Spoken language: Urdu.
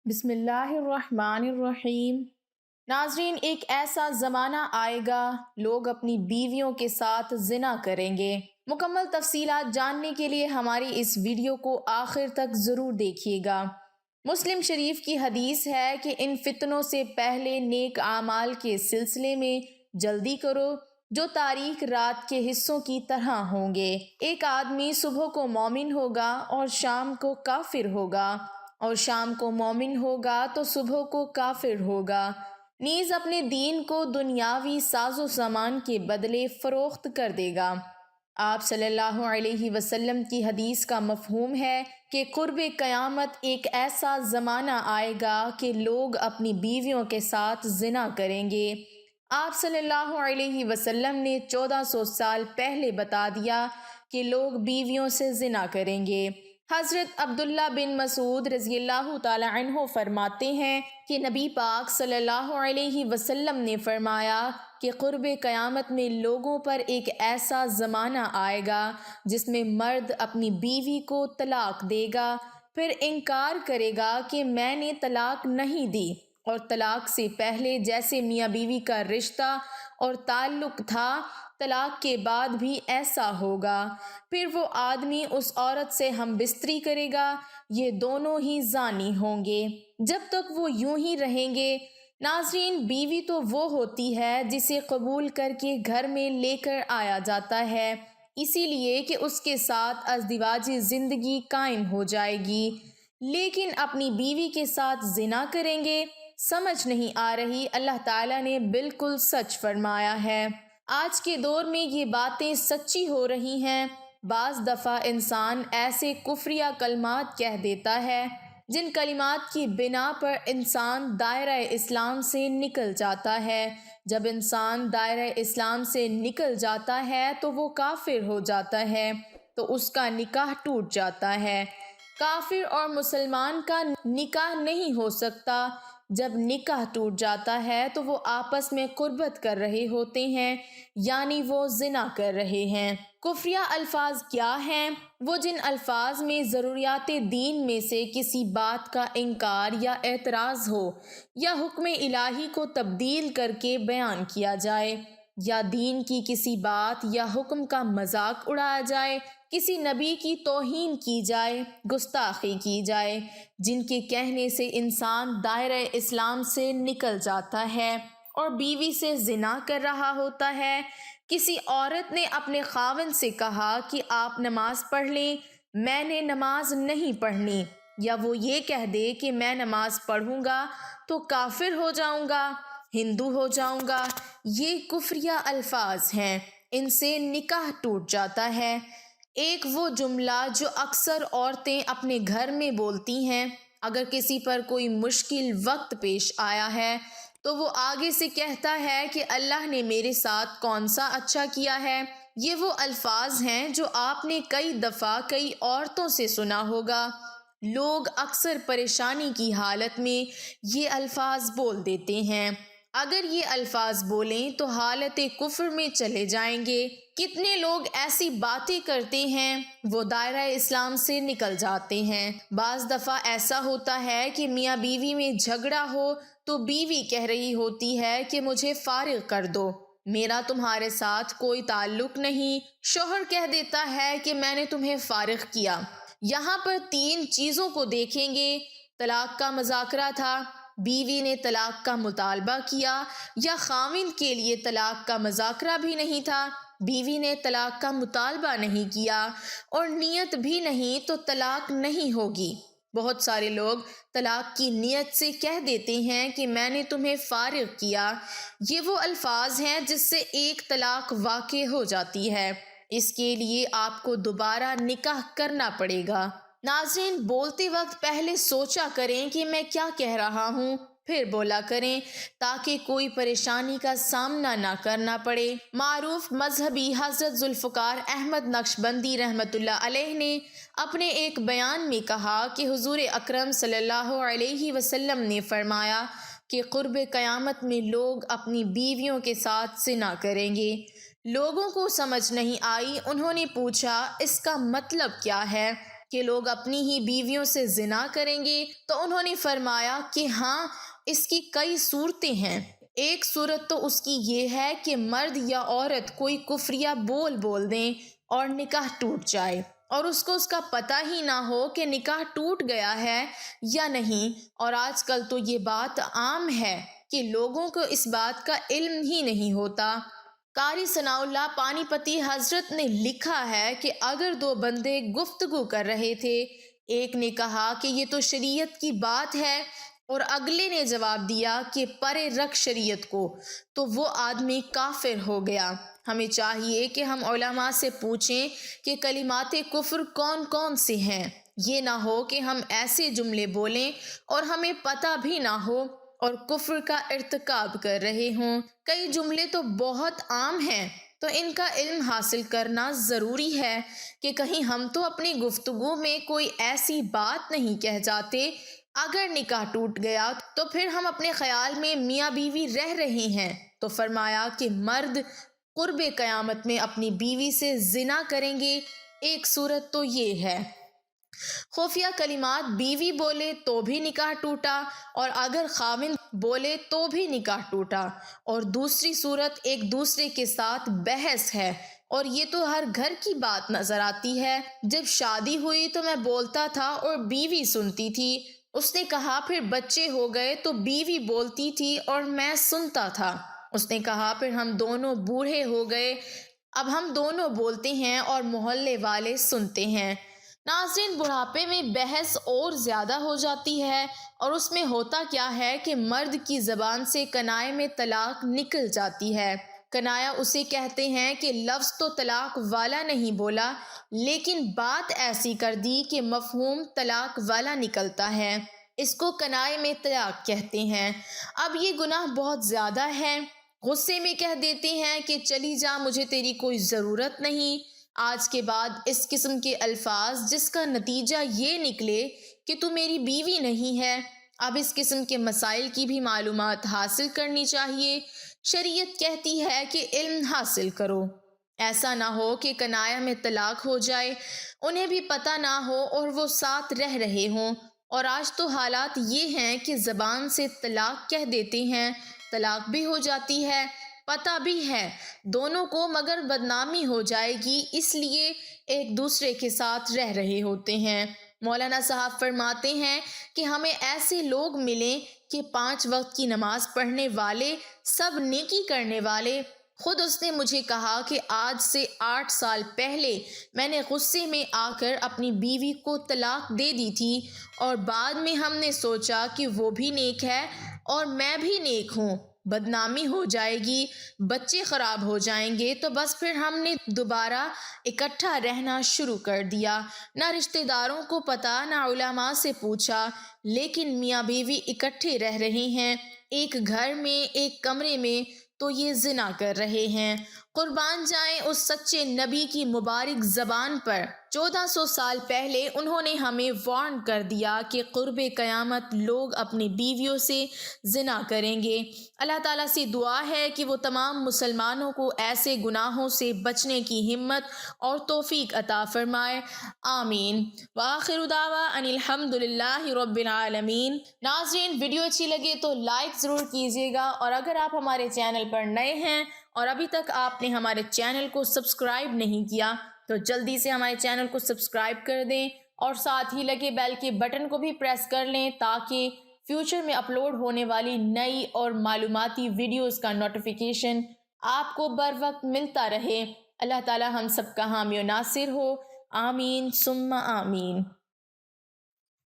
بسم اللہ الرحمن الرحیم۔ ناظرین، ایک ایسا زمانہ آئے گا لوگ اپنی بیویوں کے ساتھ زنا کریں گے۔ مکمل تفصیلات جاننے کے لیے ہماری اس ویڈیو کو آخر تک ضرور دیکھیے گا۔ مسلم شریف کی حدیث ہے کہ ان فتنوں سے پہلے نیک اعمال کے سلسلے میں جلدی کرو جو تاریک رات کے حصوں کی طرح ہوں گے۔ ایک آدمی صبح کو مومن ہوگا اور شام کو کافر ہوگا، اور شام کو مومن ہوگا تو صبح کو کافر ہوگا، نیز اپنے دین کو دنیاوی ساز و سامان کے بدلے فروخت کر دے گا۔ آپ صلی اللہ علیہ وسلم کی حدیث کا مفہوم ہے کہ قرب قیامت ایک ایسا زمانہ آئے گا کہ لوگ اپنی بیویوں کے ساتھ زنا کریں گے۔ آپ صلی اللہ علیہ وسلم نے 1400 سال پہلے بتا دیا کہ لوگ بیویوں سے زنا کریں گے۔ حضرت عبداللہ بن مسعود رضی اللہ تعالی عنہ فرماتے ہیں کہ نبی پاک صلی اللہ علیہ وسلم نے فرمایا کہ قرب قیامت میں لوگوں پر ایک ایسا زمانہ آئے گا جس میں مرد اپنی بیوی کو طلاق دے گا، پھر انکار کرے گا کہ میں نے طلاق نہیں دی، اور طلاق سے پہلے جیسے میاں بیوی کا رشتہ اور تعلق تھا طلاق کے بعد بھی ایسا ہوگا۔ پھر وہ آدمی اس عورت سے ہم بستری کرے گا، یہ دونوں ہی زانی ہوں گے جب تک وہ یوں ہی رہیں گے۔ ناظرین، بیوی تو وہ ہوتی ہے جسے قبول کر کے گھر میں لے کر آیا جاتا ہے، اسی لیے کہ اس کے ساتھ ازدواجی زندگی قائم ہو جائے گی، لیکن اپنی بیوی کے ساتھ زنا کریں گے۔ سمجھ نہیں آ رہی؟ اللہ تعالیٰ نے بالکل سچ فرمایا ہے۔ آج کے دور میں یہ باتیں سچی ہو رہی ہیں۔ بعض دفعہ انسان ایسے کفریہ کلمات کہہ دیتا ہے جن کلمات کی بنا پر انسان دائرہ اسلام سے نکل جاتا ہے۔ جب انسان دائرہ اسلام سے نکل جاتا ہے تو وہ کافر ہو جاتا ہے، تو اس کا نکاح ٹوٹ جاتا ہے۔ کافر اور مسلمان کا نکاح نہیں ہو سکتا۔ جب نکاح ٹوٹ جاتا ہے تو وہ آپس میں قربت کر رہے ہوتے ہیں، یعنی وہ زنا کر رہے ہیں۔ کفریہ الفاظ کیا ہیں؟ وہ جن الفاظ میں ضروریات دین میں سے کسی بات کا انکار یا اعتراض ہو، یا حکم الہی کو تبدیل کر کے بیان کیا جائے، یا دین کی کسی بات یا حکم کا مذاق اڑایا جائے، کسی نبی کی توہین کی جائے، گستاخی کی جائے، جن کے کہنے سے انسان دائرہ اسلام سے نکل جاتا ہے اور بیوی سے زنا کر رہا ہوتا ہے۔ کسی عورت نے اپنے خاوند سے کہا کہ آپ نماز پڑھ لیں، میں نے نماز نہیں پڑھنی، یا وہ یہ کہہ دے کہ میں نماز پڑھوں گا تو کافر ہو جاؤں گا، ہندو ہو جاؤں گا، یہ کفریہ الفاظ ہیں، ان سے نکاح ٹوٹ جاتا ہے۔ ایک وہ جملہ جو اکثر عورتیں اپنے گھر میں بولتی ہیں، اگر کسی پر کوئی مشکل وقت پیش آیا ہے تو وہ آگے سے کہتا ہے کہ اللہ نے میرے ساتھ کون سا اچھا کیا ہے۔ یہ وہ الفاظ ہیں جو آپ نے کئی دفعہ کئی عورتوں سے سنا ہوگا۔ لوگ اکثر پریشانی کی حالت میں یہ الفاظ بول دیتے ہیں۔ اگر یہ الفاظ بولیں تو حالت کفر میں چلے جائیں گے۔ کتنے لوگ ایسی باتیں کرتے ہیں وہ دائرہ اسلام سے نکل جاتے ہیں۔ بعض دفعہ ایسا ہوتا ہے کہ میاں بیوی میں جھگڑا ہو تو بیوی کہہ رہی ہوتی ہے کہ مجھے فارغ کر دو، میرا تمہارے ساتھ کوئی تعلق نہیں۔ شوہر کہہ دیتا ہے کہ میں نے تمہیں فارغ کیا۔ یہاں پر 3 چیزوں کو دیکھیں گے۔ طلاق کا مذاکرہ تھا، بیوی نے طلاق کا مطالبہ کیا، یا خاوند کے لیے طلاق کا مذاکرہ بھی نہیں تھا، بیوی نے طلاق کا مطالبہ نہیں کیا، اور نیت بھی نہیں تو طلاق نہیں ہوگی۔ بہت سارے لوگ طلاق کی نیت سے کہہ دیتے ہیں کہ میں نے تمہیں فارغ کیا۔ یہ وہ الفاظ ہیں جس سے ایک طلاق واقع ہو جاتی ہے، اس کے لیے آپ کو دوبارہ نکاح کرنا پڑے گا۔ ناظرین، بولتے وقت پہلے سوچا کریں کہ میں کیا کہہ رہا ہوں، پھر بولا کریں تاکہ کوئی پریشانی کا سامنا نہ کرنا پڑے۔ معروف مذہبی حضرت ذوالفقار احمد نقشبندی رحمۃ اللہ علیہ نے اپنے ایک بیان میں کہا کہ حضور اکرم صلی اللہ علیہ وسلم نے فرمایا کہ قرب قیامت میں لوگ اپنی بیویوں کے ساتھ زنا کریں گے۔ لوگوں کو سمجھ نہیں آئی، انہوں نے پوچھا اس کا مطلب کیا ہے؟ کہ لوگ اپنی ہی بیویوں سے زنا کریں گے؟ تو انہوں نے فرمایا کہ ہاں، اس کی کئی صورتیں ہیں۔ ایک صورت تو اس کی یہ ہے کہ مرد یا عورت کوئی کفریہ بول دیں اور نکاح ٹوٹ جائے، اور اس کو اس کا پتہ ہی نہ ہو کہ نکاح ٹوٹ گیا ہے یا نہیں۔ اور آج کل تو یہ بات عام ہے کہ لوگوں کو اس بات کا علم ہی نہیں ہوتا۔ قاری ثناء اللہ پانی پتی حضرت نے لکھا ہے کہ اگر دو بندے گفتگو کر رہے تھے، ایک نے کہا کہ یہ تو شریعت کی بات ہے اور اگلے نے جواب دیا کہ پرے رکھ شریعت کو، تو وہ آدمی کافر ہو گیا۔ ہمیں چاہیے کہ ہم علماء سے پوچھیں کہ کلمات کفر کون کون سے ہیں۔ یہ نہ ہو کہ ہم ایسے جملے بولیں اور ہمیں پتہ بھی نہ ہو اور کفر کا ارتکاب کر رہے ہوں۔ کئی جملے تو بہت عام ہیں، تو ان کا علم حاصل کرنا ضروری ہے کہ کہیں ہم تو اپنی گفتگو میں کوئی ایسی بات نہیں کہہ جاتے۔ اگر نکاح ٹوٹ گیا تو پھر ہم اپنے خیال میں میاں بیوی رہ رہے ہیں، تو فرمایا کہ مرد قرب قیامت میں اپنی بیوی سے زنا کریں گے۔ ایک صورت تو یہ ہے، خفیہ کلمات بیوی بولے تو بھی نکاح ٹوٹا، اور اگر خاوند بولے تو بھی نکاح ٹوٹا۔ اور دوسری صورت ایک دوسرے کے ساتھ بحث ہے، اور یہ تو ہر گھر کی بات نظر آتی ہے۔ جب شادی ہوئی تو میں بولتا تھا اور بیوی سنتی تھی۔ اس نے کہا پھر بچے ہو گئے تو بیوی بولتی تھی اور میں سنتا تھا۔ اس نے کہا پھر ہم دونوں بوڑھے ہو گئے، اب ہم دونوں بولتے ہیں اور محلے والے سنتے ہیں۔ ناظرین، بڑھاپے میں بحث اور زیادہ ہو جاتی ہے، اور اس میں ہوتا کیا ہے کہ مرد کی زبان سے کنائے میں طلاق نکل جاتی ہے۔ کنایا اسے کہتے ہیں کہ لفظ تو طلاق والا نہیں بولا، لیکن بات ایسی کر دی کہ مفہوم طلاق والا نکلتا ہے، اس کو کنائے میں طلاق کہتے ہیں۔ اب یہ گناہ بہت زیادہ ہے۔ غصے میں کہہ دیتے ہیں کہ چلی جا، مجھے تیری کوئی ضرورت نہیں۔ آج کے بعد اس قسم کے الفاظ جس کا نتیجہ یہ نکلے کہ تو میری بیوی نہیں ہے۔ اب اس قسم کے مسائل کی بھی معلومات حاصل کرنی چاہیے۔ شریعت کہتی ہے کہ علم حاصل کرو، ایسا نہ ہو کہ کنایا میں طلاق ہو جائے، انہیں بھی پتہ نہ ہو اور وہ ساتھ رہ رہے ہوں۔ اور آج تو حالات یہ ہیں کہ زبان سے طلاق کہہ دیتے ہیں، طلاق بھی ہو جاتی ہے، پتہ بھی ہے دونوں کو، مگر بدنامی ہو جائے گی، اس لیے ایک دوسرے کے ساتھ رہ رہے ہوتے ہیں۔ مولانا صاحب فرماتے ہیں کہ ہمیں ایسے لوگ ملیں کہ 5 وقت کی نماز پڑھنے والے، سب نیکی کرنے والے۔ خود اس نے مجھے کہا کہ آج سے 8 سال پہلے میں نے غصے میں آ کر اپنی بیوی کو طلاق دے دی تھی، اور بعد میں ہم نے سوچا کہ وہ بھی نیک ہے اور میں بھی نیک ہوں، بدنامی ہو جائے گی، بچے خراب ہو جائیں گے، تو بس پھر ہم نے دوبارہ اکٹھا رہنا شروع کر دیا۔ نہ رشتہ داروں کو پتہ، نہ علماء سے پوچھا، لیکن میاں بیوی اکٹھے رہ رہے ہیں، ایک گھر میں، ایک کمرے میں، تو یہ زنا کر رہے ہیں۔ قربان جائیں اس سچے نبی کی مبارک زبان پر۔ 1400 سال پہلے انہوں نے ہمیں وارن کر دیا کہ قرب قیامت لوگ اپنی بیویوں سے زنا کریں گے۔ اللہ تعالیٰ سے دعا ہے کہ وہ تمام مسلمانوں کو ایسے گناہوں سے بچنے کی ہمت اور توفیق عطا فرمائے، آمین۔ وآخر دعوانا ان الحمد للہ رب العالمین۔ ناظرین، ویڈیو اچھی لگے تو لائک ضرور کیجیے گا، اور اگر آپ ہمارے چینل پر نئے ہیں اور ابھی تک آپ نے ہمارے چینل کو سبسکرائب نہیں کیا تو جلدی سے ہمارے چینل کو سبسکرائب کر دیں، اور ساتھ ہی لگے بیل کے بٹن کو بھی پریس کر لیں تاکہ فیوچر میں اپلوڈ ہونے والی نئی اور معلوماتی ویڈیوز کا نوٹیفیکیشن آپ کو بر وقت ملتا رہے۔ اللہ تعالی ہم سب کا حامی و ناصر ہو، آمین ثم آمین۔